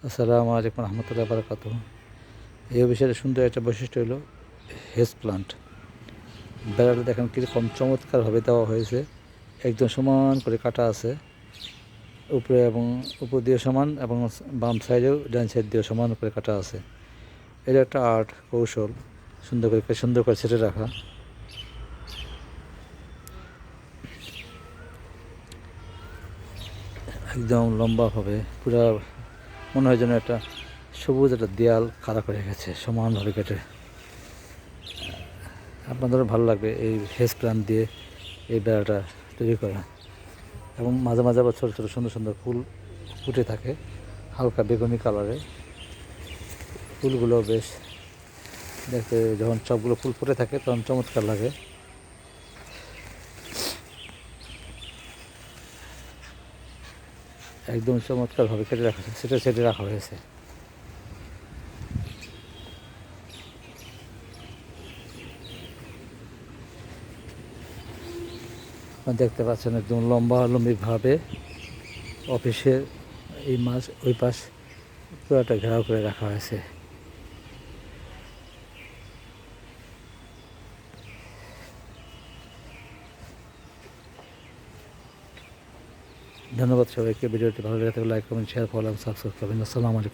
আসসালামু আলাইকুম রহমতুল্লাহ বারাকাতু। এই অফিসের সুন্দর একটা বৈশিষ্ট্য হলো হেজ প্লান্ট। বেড়াটা দেখেন কীরকম চমৎকারভাবে দেওয়া হয়েছে, একদম সমান করে কাটা আছে উপরে, এবং উপর দিয়ে সমান, এবং বাম সাইডেও ডান সাইড দিয়ে সমান করে কাটা আছে। এটা একটা আর্ট কৌশল, সুন্দর করে ছেটে রাখা। একদম লম্বাভাবে পুরা মনে হয় যেন একটা সবুজ একটা দেয়াল খাড়া করে গেছে সমানভাবে কেটে। আপনাদেরও ভালো লাগবে এই হেজ প্লান্ট দিয়ে এই বেড়াটা তৈরি করা। এবং মাঝে মাঝে আবার ছোটো ছোটো সুন্দর সুন্দর ফুল ফুটে থাকে, হালকা বেগুনি কালারে। ফুলগুলো বেশ দেখতে, যখন সবগুলো ফুল ফুটে থাকে তখন চমৎকার লাগে। একদম চমৎকারভাবে কেটে রাখা সেটে রাখা হয়েছে। দেখতে পাচ্ছেন একদম লম্বিভাবে অফিসের এই মাছ ওই পাশ পুরোটা ঘেরাও করে রাখা হয়েছে। ধন্যবাদ সবাইকে। ভিডিওটি ভালো লেগে থাকলে লাইক কমেন্ট শেয়ার ফলো এবং সাবস্ক্রাইব করবেন। আসসালামু আলাইকুম।